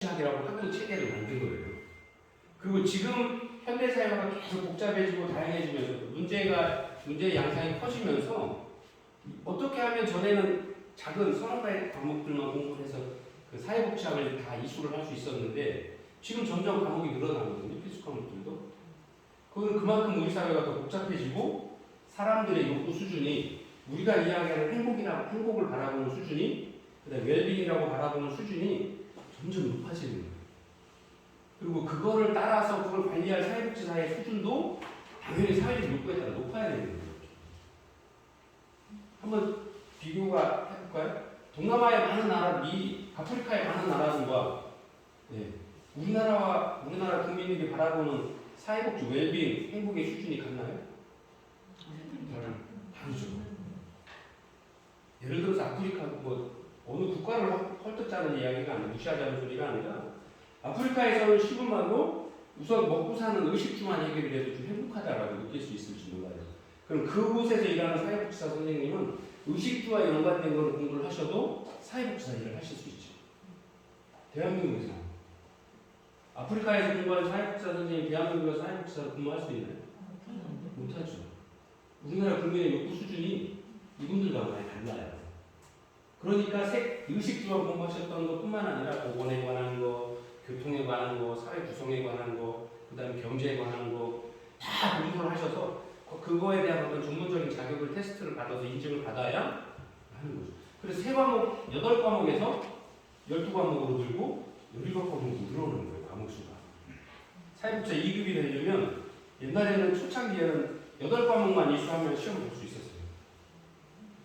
이라고 학교 체계를 만든 거예요. 그리고 지금 현대사회가 계속 복잡해지고 다양해지면서 문제의 양상이 커지면서 어떻게 하면 전에는 작은 서너 가지 과목들만 공부해서 그 사회복지학을 다 이수를 할 수 있었는데 지금 점점 과목이 늘어나거든요. 필수 과목들도. 그건 그만큼 우리 사회가 더 복잡해지고 사람들의 욕구 수준이 우리가 이야기하는 행복을 바라보는 수준이 그다음에 웰빙이라고 바라보는 수준이 점점 높아지는 거예요. 그리고 그거를 따라서 그걸 관리할 사회복지사의 수준도 당연히 사회적 욕구에 따라 높아야 되는 거예요. 한번 비교가 해볼까요? 동남아의 많은 나라, 아프리카의 많은 나라들과 우리나라 국민들이 바라보는 사회복지, 웰빙, 행복의 수준이 같나요? 다르죠. 예를 들어서 아프리카 어느 국가를 헐뜯자는 이야기가 아니라 무시하자는 소리가 아니라 아프리카에서는 10분만도 우선 먹고 사는 의식주만 해결이 돼도 좀 행복하다라고 느낄 수 있을지 몰라요. 그럼 그곳에서 일하는 사회복지사 선생님은 의식주와 연관된 걸 공부를 하셔도 사회복지사 일을 하실 수 있죠. 대한민국에서 아프리카에서 공부하는 사회복지사 선생님이 대한민국에서 사회복지사로 근무할 수 있나요? 못하죠. 우리나라 국민의 욕구 수준이 이분들과 많이 달라요. 그러니까 의식주와 공부하셨던 것뿐만 아니라 보건에 관한 거, 교통에 관한 거, 사회 구성에 관한 거, 그 다음에 경제에 관한 거 다 공부를 하셔서 그거에 대한 어떤 전문적인 자격을 테스트를 받아서 인증을 받아야 하는 거죠. 그래서 8과목에서 12과목으로 늘고 17과목으로 늘어나는 거예요. 과목 수가. 사회복지사 2급이 되려면 옛날에는 초창기에는 8과목만 이수하면 시험을 볼 수 있었어요.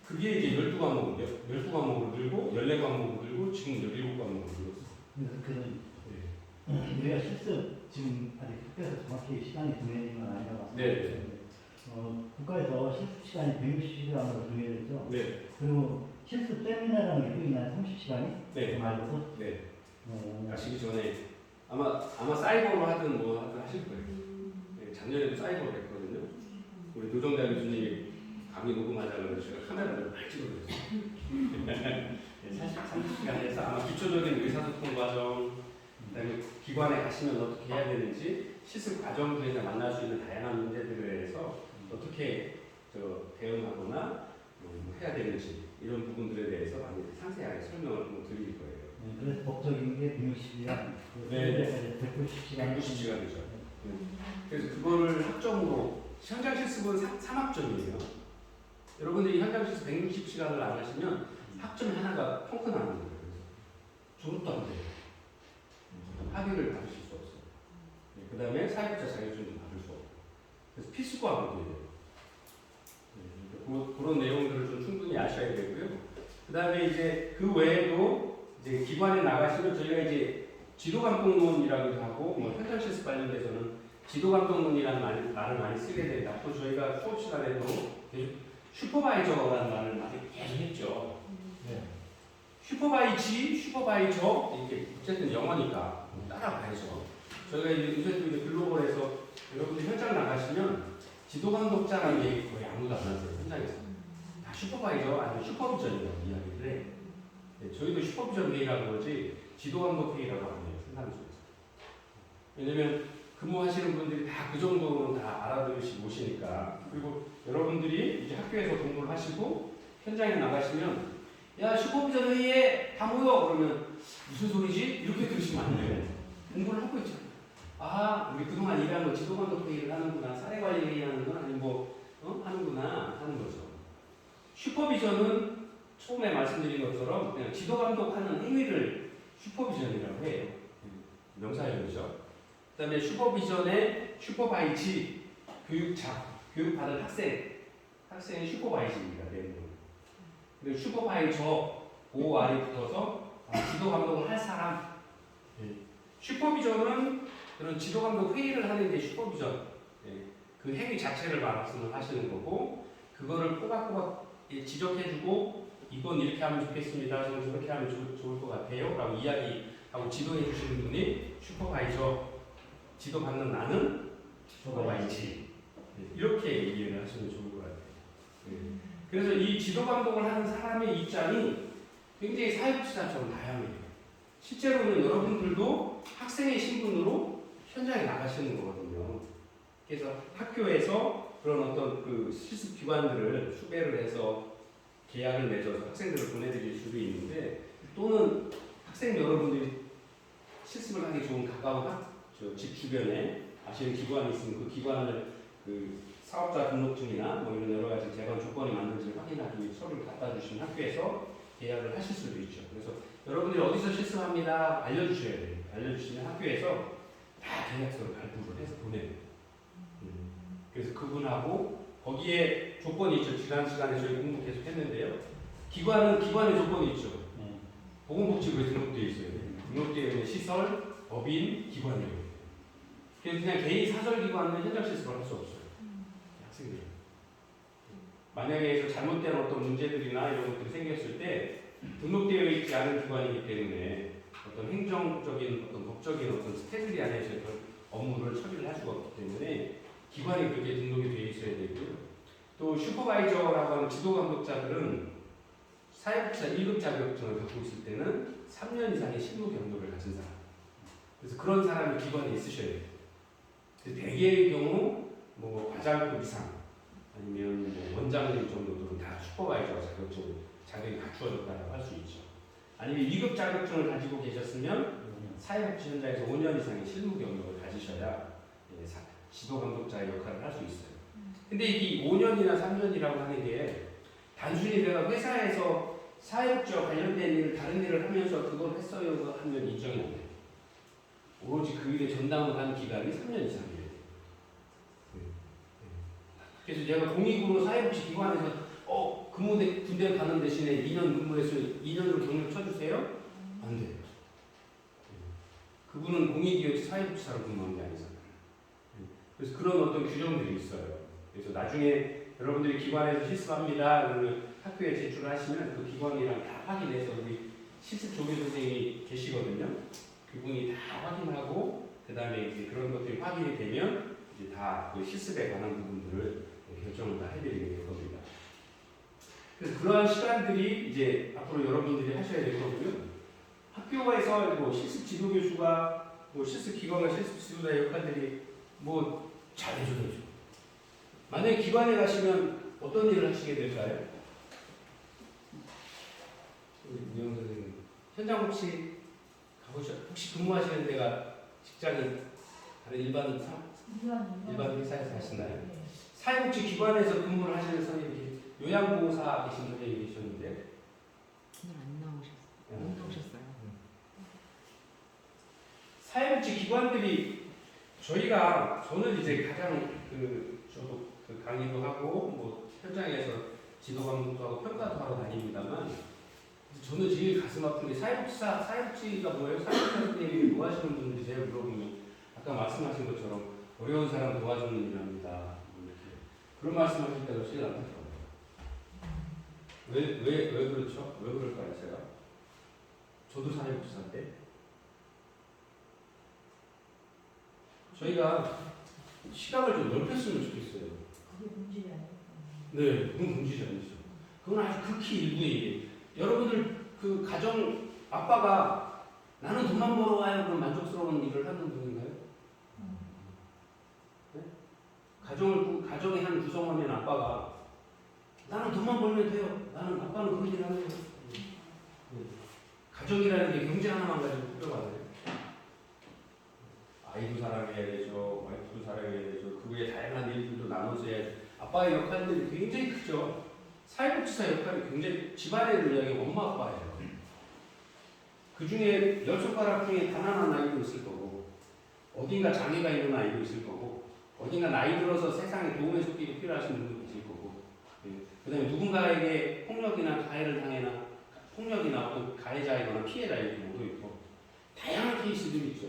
그게 이제 12과목으로 늘고 14과목으로 늘고 지금 17과목으로 늘었어요. 우리가 실습 지금 아직 학교에서 정확히 시간이 정해진 건 아니라고 봤습니다. 네. 국가에서 실습 시간이 160시간으로 정해졌죠. 네. 그리고 실습 세미나라는 게 또 있나요? 30시간이? 네. 말고서? 네. 가시기 전에 아마 사이버로 하든 뭐 하든 하실 거예요. 네, 작년에도 사이버로 했거든요. 우리 노정자 교수님이 강의 녹음하자고 해서 제가 카메라를 많이 찍어드렸어요. 30시간 해서 아마 기초적인 의사소통 과정, 그다음에 기관에 가시면 어떻게 해야 되는지, 실습 과정에서 만날 수 있는 다양한 문제들에 대해서 어떻게 대응하거나 뭐 해야 되는지 이런 부분들에 대해서 많이 상세하게 설명을 드릴 거예요. 그래서 법적인 게 160시간, 네. 190시간. 190시간이죠. 그래서 그거를 학점으로 현장 실습은 3학점이에요. 여러분들이 현장 실습 160시간을 안 하시면 학점 하나가 펑크 나는 거예요. 졸업도 안 돼요. 학위를 받으실 수 없어요. 그 다음에 사회복지사 자격증도 받을 수 없고. 그래서 필수 과목이에요. 그런 내용들을 좀 충분히 아셔야 되고요. 그 다음에 이제 그 외에도 이제 기관에 나가시면 저희가 이제 지도감독론이라고도 하고 뭐 현장 실습 관련돼서는 지도감독론이라는 말을 많이 쓰게 됩니다. 또 저희가 수업 시간에도 계속 슈퍼바이저라는 말을 많이 계속 했죠. 네. 슈퍼바이저 이렇게 어쨌든 영어니까 따라가야죠. 저희가 요새 또 글로벌에서 여러분들 현장 나가시면 지도감독자라는 얘기 거의 아무도 안 하세요. 현장에서 다 슈퍼바이저 아니면 슈퍼비전이라고 이야기를 해. 네, 저희도 슈퍼비전 회의라고 그러지 지도감독 회의라고 안 해요. 생산 쪽에서. 왜냐면 근무하시는 분들이 다 그 정도는 다 알아들으시고 오시니까. 그리고 여러분들이 이제 학교에서 공부를 하시고 현장에 나가시면 야 슈퍼비전 회의에 다 모여 그러면 무슨 소리지? 이렇게 들으시면 안 돼요. 공부를 하고 있잖아요. 아 우리 그동안 일한 거 지도감독 회의를 하는구나, 사례관리 회의 하는 건 아니면 하는구나 하는 거죠. 슈퍼비전은 처음에 말씀드린 것처럼 그냥 지도감독하는 행위를 슈퍼비전이라고 해요. 명사형이죠. 그 다음에 슈퍼비전의 슈퍼바이지, 교육받을 학생의 슈퍼바이지가 되는 거예요. 그리고 슈퍼바이저, OR이 붙어서 지도감독을 할 사람. 슈퍼비전은 그런 지도감독 회의를 하는 게 슈퍼비전. 그 행위 자체를 말씀을 하시는 거고, 그거를 꼬박꼬박 지적해주고, 이건 이렇게 하면 좋겠습니다. 저는 저렇게 하면 좋을 것 같아요. 라고 이야기하고 지도해 주시는 분이 슈퍼바이저, 지도받는 나는 슈퍼바이지. 이렇게 이해를 하시면 좋을 것 같아요. 그래서 이 지도감독을 하는 사람의 입장이 굉장히 사회복지사처럼 다양해요. 실제로는 여러분들도 학생의 신분으로 현장에 나가시는 거거든요. 그래서 학교에서 그런 어떤 그 실습 기관들을 수배를 해서 계약을 맺어서 학생들을 보내드릴 수도 있는데, 또는 학생 여러분들이 실습을 하기 좋은 가까운 집 주변에 아시는 기관이 있으면 그 기관을 그 사업자 등록증이나 뭐 이런 여러 가지 재건 조건이 맞는지 확인하기 위해 서류를 갖다 주시면 학교에서 계약을 하실 수도 있죠. 그래서 여러분들이 어디서 실습합니다 알려주셔야 돼요. 알려주시면 학교에서 다 계약서를 발부를 해서 보내요. 그래서 그분하고 거기에 조건이 있죠. 지난 시간에 저희 공부 계속 했는데요. 기관은 기관의 조건이 있죠. 보건복지부에 등록되어 있어요. 등록되어 있는 시설, 법인, 기관이에요. 그래서 그냥 개인 사설기관은 현장 실습을 할 수 없어요. 학생들은. 만약에 잘못된 어떤 문제들이나 이런 것들이 생겼을 때 등록되어 있지 않은 기관이기 때문에 어떤 행정적인 어떤 법적인 어떤 스케줄이 안에서 업무를 처리를 할 수가 없기 때문에 기관이 그렇게 등록이 되어 있어야 되고요. 또 슈퍼바이저라고 하는 지도감독자들은 사회복지사 1급 자격증을 갖고 있을 때는 3년 이상의 실무 경력을 가진 사람. 그래서 그런 사람이 기관에 있으셔야 돼요. 대개의 경우 뭐 과장급 이상 아니면 뭐 원장님 정도들은 다 슈퍼바이저 자격이 갖추어졌다고 할 수 있죠. 아니면 2급 자격증을 가지고 계셨으면 사회복지 현장에서 5년 이상의 실무 경력을 가지셔야 지도 감독자의 역할을 할 수 있어요. 근데 이 5년이나 3년이라고 하는 게 단순히 내가 회사에서 사회복지와 관련된 일을 다른 일을 하면서 그걸 했어요 하면 인정이 안 돼요. 오로지 그 일에 전담을 한 기간이 3년 이상이에요. 그래서 제가 공익으로 사회복지 기관에서 군대 가는 대신에 2년 근무해서 2년으로 경력 쳐주세요? 안 돼요. 그분은 공익이었지 사회복지사로 근무한 게 아니잖아요. 그래서 그런 어떤 규정들이 있어요. 그래서 나중에 여러분들이 기관에서 실습합니다. 그러면 학교에 제출을 하시면 그 기관이랑 다 확인해서 우리 실습 조교 선생님이 계시거든요. 그분이 다 확인하고 그 다음에 이제 그런 것들이 확인이 되면 이제 다 그 실습에 관한 부분들을 결정을 다 해드리게 겁니다. 그래서 그러한 시간들이 이제 앞으로 여러분들이 하셔야 될 거고요. 학교에서 뭐 실습 지도 교수가 뭐 실습 기관과 실습 지도자의 역할들이 뭐 잘해줘야죠. 만약에 기관에 가시면 어떤 일을 하시게 될까요? 우리 미영 선생님 현장 혹시 혹시 근무하시는 데가 직장이 다른 일반 회사에서 하시나요? 네. 사회복지 기관에서 근무를 하시는 선생님이 요양보호사 계신 선생님이 계셨는데 오늘 안 나오셨어요. 사회복지 기관들이 저는 이제 가장 저도 강의도 하고 뭐 현장에서 지도 감독도 하고 평가도 하러 다닙니다만 저는 제일 가슴 아픈 게 사회복지가 뭐예요? 사회복지 선생님이 뭐 하시는 분들이세요? 물어보면 아까 말씀하신 것처럼 어려운 사람 도와주는 일 합니다. 이렇게 그런 말씀하실 때가 제일 안타까워요. 왜 그렇죠? 왜 그럴까요, 제가? 저도 사회복지사인데 저희가 시각을 좀 넓혔으면 좋겠어요. 그게 문제가 아니에요. 네, 그건 문제지 아니죠. 그건 아주 극히 일부의 일이에요. 여러분들 그 가정 아빠가 나는 돈만 벌어와요 그럼 만족스러운 일을 하는 분인가요? 네? 가정의 한 구성원인 아빠가 나는 돈만 벌면 돼요. 아빠는 그런 일을 하는 거예요. 가정이라는 게 경제 하나만 가지고 꾸려가요. 아이도 사랑해야 되죠. 와이프도 사랑해야 되죠. 그 외에 다양한 일들도 나눠서 해야죠. 아빠의 역할들이 굉장히 크죠. 사회복지사 역할이 굉장히 집안의 이야기 엄마 아빠예요. 그 중에 10손가락 중에 단 하나 아이도 있을 거고 어딘가 장애가 있는 아이도 있을 거고 어딘가 나이 들어서 세상에 도움의 손길이 필요하신 분도 계실 거고 그 다음에 누군가에게 폭력이나 가해를 당해나 폭력이나 어떤 가해자이거나 피해자일 경우도 있고 다양한 케이스들이 있죠.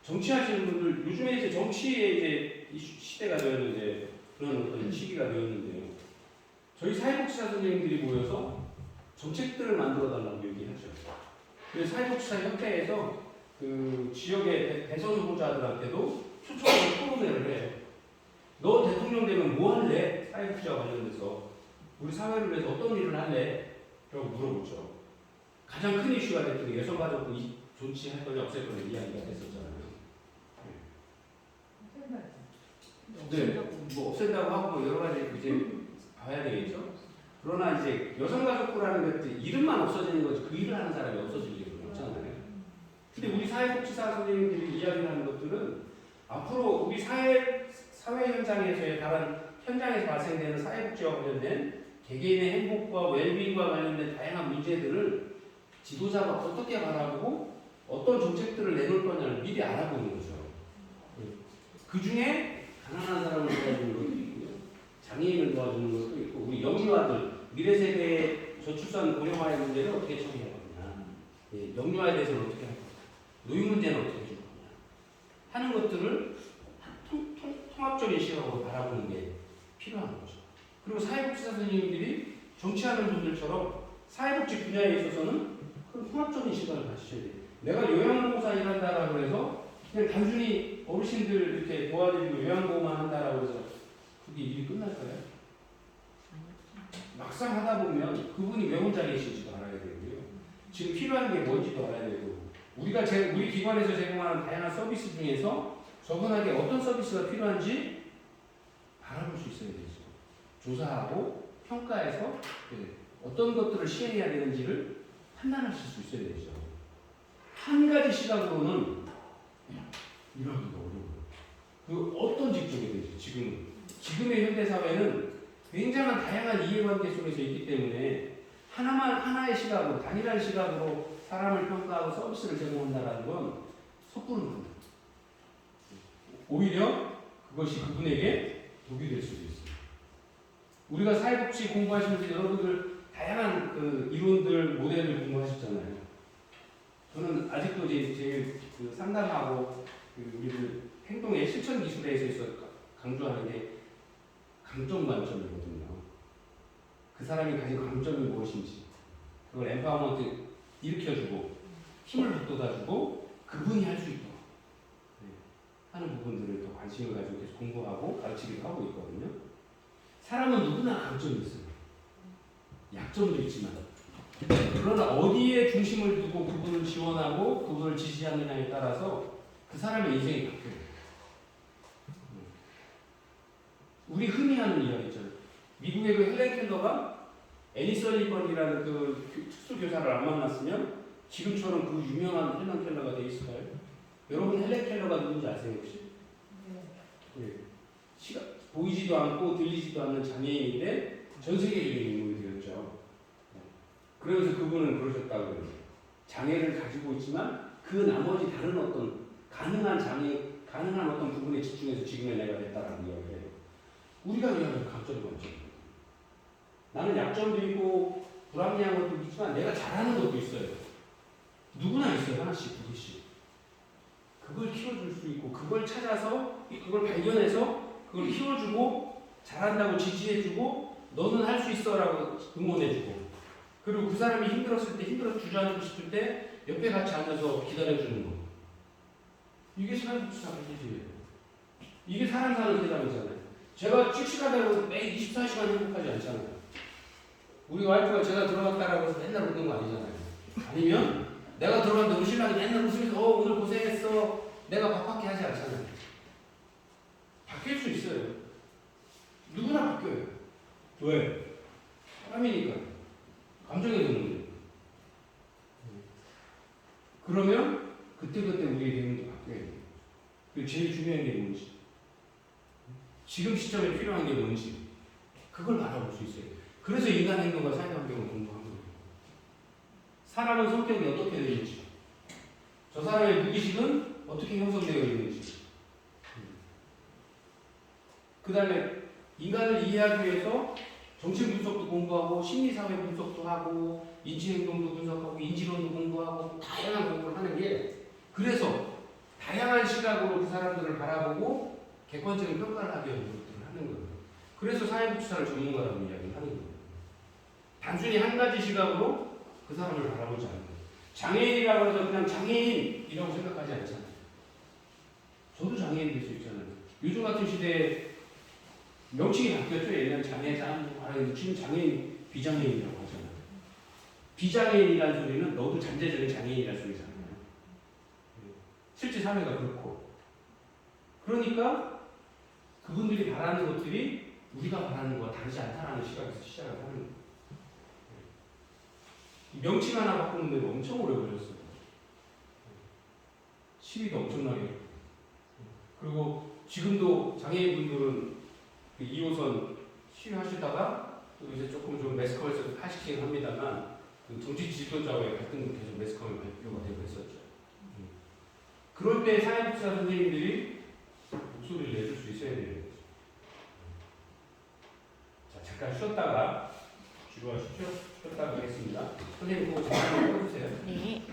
정치하시는 분들 요즘에 이제 정치의 이제 시대가 되었는데 그런 어떤 시기가 되었는데요. 저희 사회복지사 선생님들이 모여서 정책들을 만들어 달라고 얘기하죠. 그래서 사회복지사 협회에서 그 지역의 대선 후보자들한테도 초청으로 토론회를 해요. 너 대통령 되면 뭐 할래? 사회복지와 관련돼서 우리 사회를 위해서 어떤 일을 할래? 라고 물어보죠. 가장 큰 이슈가 됐던 게 여성가족부 조치할 거냐 없앨 거냐 이야기가 됐었잖아요. 네, 뭐 없앤다고 하고 뭐 여러 가지 이제 봐야 되겠죠. 그러나 이제 여성가족부라는 것들 이름만 없어지는 거지 그 일을 하는 사람이 없어질 일은 없잖아요. 근데 우리 사회복지사 선생님들이 이야기하는 것들은 앞으로 우리 사회 현장에서의 다른 현장에서 발생되는 사회복지와 관련된 개개인의 행복과 웰빙과 관련된 다양한 문제들을 지도자가 어떻게 바라보고 어떤 정책들을 내놓을 거냐를 미리 알아보는 거죠. 그 중에 가난한 사람을 도와주는 것도 있고요. 장애인을 도와주는 것도 있고 우리 영유아들 미래세대의 저출산 고령화의 문제를 어떻게 처리할 거냐, 영유아에 대해서는 어떻게 할 거냐, 노인 문제는 어떻게 해줄 거냐 하는 것들을 통합적인 시각으로 바라보는 게 필요한 거죠. 그리고 사회복지사 선생님들이 정치하는 분들처럼 사회복지 분야에 있어서는 그런 통합적인 시각을 가지셔야 돼요. 내가 요양보호사 일한다라고 해서 그냥 단순히 어르신들 이렇게 도와드리고 요양보호만 한다라고 해서 그게 일이 끝날까요? 막상 하다 보면 그분이 왜 혼자 계신지도 알아야 되고요. 지금 필요한 게 뭔지도 알아야 되고 우리가 우리 기관에서 제공하는 다양한 서비스 중에서 저분에게 어떤 서비스가 필요한지 알아볼 수 있어야 되죠. 조사하고 평가해서 어떤 것들을 시행해야 되는지를 판단하실 수 있어야 되죠. 한 가지 시각으로는 이러기가 어려워요. 그 어떤 직종이든지 지금의 현대 사회는 굉장한 다양한 이해관계 속에서 있기 때문에 하나의 시각으로 단일한 시각으로 사람을 평가하고 서비스를 제공한다는 건 섣부른 겁니다. 오히려 그것이 그분에게 독이 될 수도 있어요. 우리가 사회복지 공부하시면서 여러분들 다양한 그 이론들 모델을 공부하셨잖아요. 저는 아직도 제 상담하고 우리들 행동의 실천 기술에 있어서 강조하는 게 강점 관점이거든요. 그 사람이 가진 강점이 무엇인지 그걸 엠파워먼트 일으켜주고 힘을 북돋아주고 그분이 할 수 있도록 하는 부분들을 더 관심을 가지고 계속 공부하고 가르치기도 하고 있거든요. 사람은 누구나 강점이 있어요. 약점도 있지만 그러나 어디에 중심을 두고 그분을 지원하고 그분을 지지하느냐에 따라서 그 사람의 인생이 바뀌어요. 우리 흔히 하는 이야기 있잖아요. 미국의 그 헬렌 켈러가 애니 설리번이라는 그 특수교사를 안 만났으면 지금처럼 그 유명한 헬렌 켈러가 돼 있을까요? 여러분 헬렌 켈러가 누군지 아세요 혹시? 네. 보이지도 않고 들리지도 않는 장애인인데 전 세계적인 인물이 되었죠. 그러면서 그분은 그러셨다고 그래요. 장애를 가지고 있지만 그 나머지 다른 어떤 가능한 어떤 부분에 집중해서 지금의 내가 됐다라는 이야기를 해요. 우리가 이야기하는 강점이 관점입니다. 나는 약점도 있고 불합리한 것도 있지만 내가 잘하는 것도 있어요. 누구나 있어요. 하나씩 두 개씩. 그걸 키워줄 수 있고 그걸 찾아서 그걸 발견해서 그걸 키워주고 잘한다고 지지해주고 너는 할 수 있어라고 응원해주고 그리고 그 사람이 힘들었을 때 힘들어 주저앉고 싶을 때 옆에 같이 앉아서 기다려주는 거. 이게 사회복지사 일이에요. 이게 사람 사는 세상이잖아요. 제가 씩씩하다고 매일 24시간 행복하지 않잖아요. 우리 와이프가 제가 들어갔다라고 해서 맨날 웃는 거 아니잖아요. 아니면 내가 들어갔는데 우리 신랑이 맨날 웃으면서 오늘 고생했어. 내가 밥밖에 하지 않잖아요. 바뀔 수 있어요. 누구나 바뀌어요. 왜? 사람이니까. 감정이 드는 거예요. 그러면 그때그때 우리의 대응도 바뀌어야 돼요. 그리고 제일 중요한 게 뭔지 지금 시점에 필요한 게 뭔지 그걸 바라볼 수 있어요. 그래서 인간 행동과 사회 환경을 공부한 거예요. 사람은 성격이 어떻게 되는지 저 사람의 무기식은 어떻게 형성되어 있는지 그 다음에 인간을 이해하기 위해서 정신 분석도 공부하고 심리사회 분석도 하고 인지행동도 분석하고 인지론도 공부하고 다양한 공부를 하는 게 그래서 다양한 시각으로 그 사람들을 바라보고 객관적인 평가를 하기 위한 노력들을 하는 거예요. 그래서 사회복지사를 전문가라고 이야기를 하는 거예요. 단순히 한 가지 시각으로 그 사람을 바라보지 않는 거예요. 장애인이라고 해서 그냥 장애인이라고 생각하지 않잖아요. 저도 장애인 될 수 있잖아요. 요즘 같은 시대에 명칭이 바뀌었죠. 예전에 장애자, 지금 장애인, 비장애인이라고 하잖아요. 비장애인이라는 소리는 너도 잠재적인 장애인이라는 소리잖아요. 실제 사회가 그렇고. 그러니까 그분들이 바라는 것들이 우리가 바라는 것과 다르지 않다라는 시각에서 시작을 하는 거예요. 명칭 하나 바꾸는데 엄청 오래 걸렸어요. 시위도 엄청나게 했고. 그리고 지금도 장애인분들은 그 2호선 시위하시다가 또 이제 조금 좀 매스컴에서 하시긴 합니다만 그 정치 지도자와의 갈등도 계속 매스컴에 발표가 되고 했었죠. 그럴 때 사회복지사 선생님들이 목소리를 내줄 수 있어야 되는 거죠. 자, 잠깐 쉬었다가 쉬었다가 하겠습니다. 선생님 그거 잠깐 해주세요. 네.